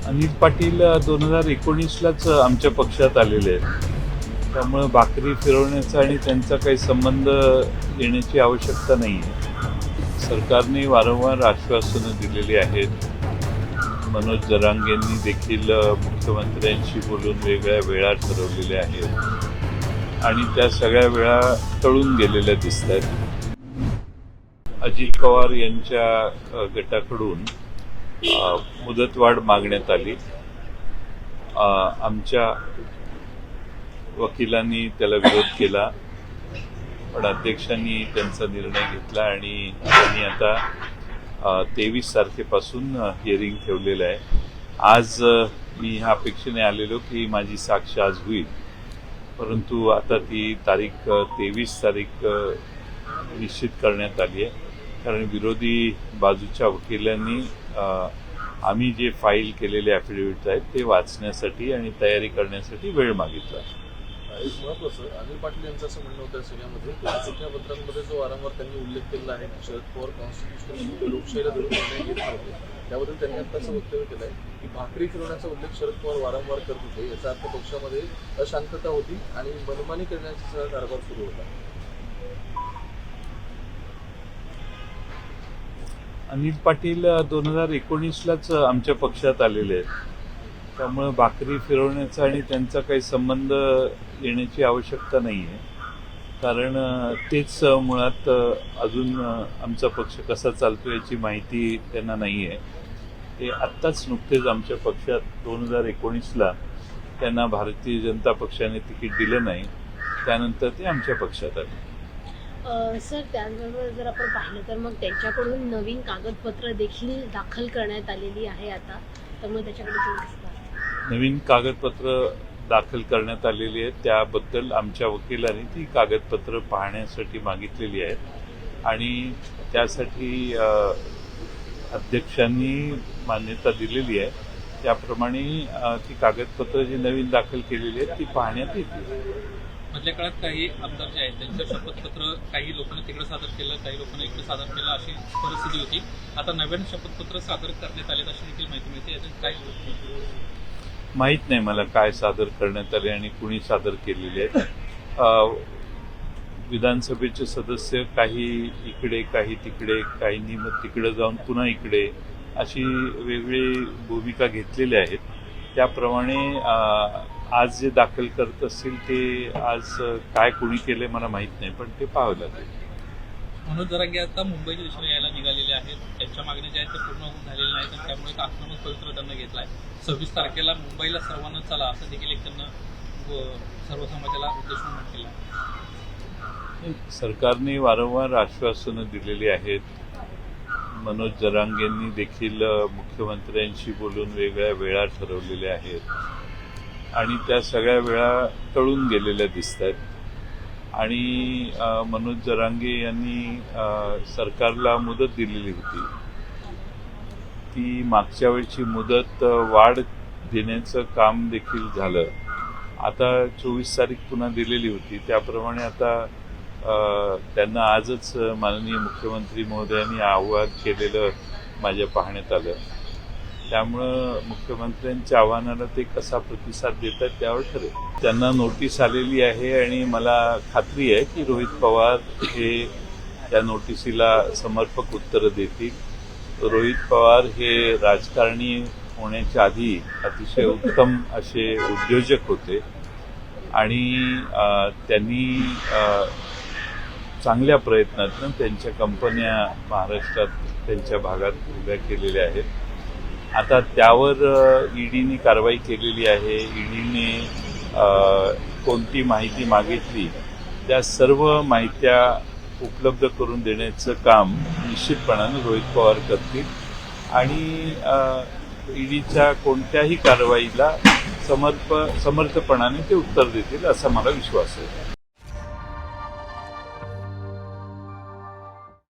अनिल पाटील 2019लाच आमच्या पक्षात आलेले आहेत. त्यामुळे भाकरी फिरवण्याचा आणि त्यांचा काही संबंध येण्याची आवश्यकता नाही आहे. सरकारने वारंवार आश्वासनं दिलेली आहेत. मनोज जरांगेंनी देखील मुख्यमंत्र्यांशी बोलून वेगळ्या वेळा ठरवलेल्या आहेत आणि त्या सगळ्या वेळा टळून गेलेल्या दिसत आहेत. अजित पवार यांच्या गटाकडून मुदतवाढ मागण्यात आली. आमच्या वकिलांनी त्याला विरोध केला, पण अध्यक्षांनी त्यांचा निर्णय घेतला आणि त्यांनी आता 23 तारखेपासून हिअरिंग ठेवलेलं आहे. आज मी ह्या अपेक्षेने आलेलो की माझी साक्ष आज होईल, परंतु आता ती तारीख 23 तारीख निश्चित करण्यात आली आहे. कारण विरोधी बाजूच्या वकिलांनी आम्ही जे फाईल केलेले ॲफिडेव्हिट आहेत ते वाचण्यासाठी आणि तयारी करण्यासाठी वेळ मागितला. एक महत्त्वाचं अनिल पाटील यांचं असं म्हणणं होतं सगळ्यामध्ये प्रतिज्ञापत्रांमध्ये जो वारंवार त्यांनी उल्लेख केला आहे की शरद पवार कॉन्स्टिट्युशनल लोकशाहीला धरून निर्णय घेत नव्हते, त्याबद्दल त्यांनी आता असं वक्तव्य केलं आहे की भाकरी फिरवण्याचा उल्लेख शरद पवार वारंवार करत होते. याचा अर्थ पक्षामध्ये अशांतता होती आणि मनमानी करण्याचा सगळा कारभार सुरू होता. अनिल पाटील 2019लाच आमच्या पक्षात आलेले आहेत. त्यामुळे भाकरी फिरवण्याचा आणि त्यांचा काही संबंध येण्याची आवश्यकता नाही आहे. कारण तेच मुळात अजून आमचा पक्ष कसा चालतो याची माहिती त्यांना नाही आहे. ते आत्ताच नुकतेच आमच्या पक्षात 2019ला त्यांना भारतीय जनता पक्षाने तिकीट दिलं नाही, त्यानंतर ते आमच्या पक्षात आले. सर, त्याचबरोबर जर आपण पाहिलं तर मग त्यांच्याकडून नवीन कागदपत्र देखील दाखल करण्यात आलेली आहे आता, त्यामुळे त्याच्याकडे तुम्ही कसं पाहता? नवीन कागदपत्र दाखल करण्यात आलेली आहेत, त्याबद्दल आमच्या वकिलांनी ती कागदपत्र पाहण्यासाठी मागितलेली आहेत आणि त्यासाठी अध्यक्षांनी मान्यता दिलेली आहे. त्याप्रमाणे ती कागदपत्र जी नवीन दाखल केलेली आहेत ती पाहण्यात येतील. मधल्या काळात काही आमदार जे आहेत त्यांचं शपथपत्र काही लोकांनी तिकडे सादर केलं, काही लोकांनी इकडे सादर केलं, अशी परिस्थिती होती. आता नवीन शपथपत्र सादर करण्यात आलेत अशी देखील माहिती मिळते. याच्यात काय माहीत नाही मला काय सादर करण्यात आले आणि कुणी सादर केलेले आहेत. विधानसभेचे सदस्य काही इकडे, काही तिकडे, काहींनी मग तिकडे जाऊन पुन्हा इकडे अशी वेगळी भूमिका घेतलेल्या आहेत. त्याप्रमाणे आज जे दाखल करत असतील ते आज काय कुणी केले मला माहीत नाही, पण ते पाहावं लागेल. मनोज जरांगे आता मुंबईच्या दिशेने यायला निघालेले आहेत. त्यांच्या मागण्या ज्या आहेत त्या पूर्ण होऊन झालेल्या नाहीत आणि त्यामुळे एक आक्रमक पवित्र त्यांना घेतला आहे. 26 तारखेला मुंबईला सर्वांना चला असं देखील एक त्यांना सर्व समाजाला उद्देशून म्हटलेलं आहे. सरकारने वारंवार आश्वासनं दिलेली आहेत. मनोज जरांगेंनी देखील मुख्यमंत्र्यांशी बोलून वेगळ्या वेळा ठरवलेल्या आहेत आणि त्या सगळ्या वेळा टळून गेलेल्या दिसत आहेत. आणि मनोज जरांगे यांनी सरकारला मुदत दिलेली होती, ती मागच्या वेळची मुदत वाढ देण्याचं काम देखील झालं. आता 24 तारीख पुन्हा दिलेली होती, त्याप्रमाणे आता त्यांना आजच माननीय मुख्यमंत्री महोदयांनी आवाहन केलेलं माझ्या पाहण्यात आलं. त्यामुळं मुख्यमंत्र्यांच्या आव्हानाला ते कसा प्रतिसाद देतात त्यावर ठरेल. त्यांना नोटीस आलेली आहे आणि मला खात्री आहे की रोहित पवार हे त्या नोटिसीला समर्पक उत्तरं देतील. रोहित पवार हे राजकारणी होण्याच्या आधी अतिशय उत्तम असे उद्योजक होते आणि त्यांनी चांगल्या प्रयत्नातून त्यांच्या कंपन्या महाराष्ट्रात त्यांच्या भागात उभ्या केलेल्या आहेत. आता त्यावर ईडीने कारवाई केलेली आहे. ईडीने कोणती माहिती मागितली त्या सर्व माहित्या उपलब्ध करून देण्याचं काम निश्चितपणाने रोहित पवार करतील आणि ईडीच्या कोणत्याही कारवाईला समर्थपणाने ते उत्तर देतील असा मला विश्वास आहे.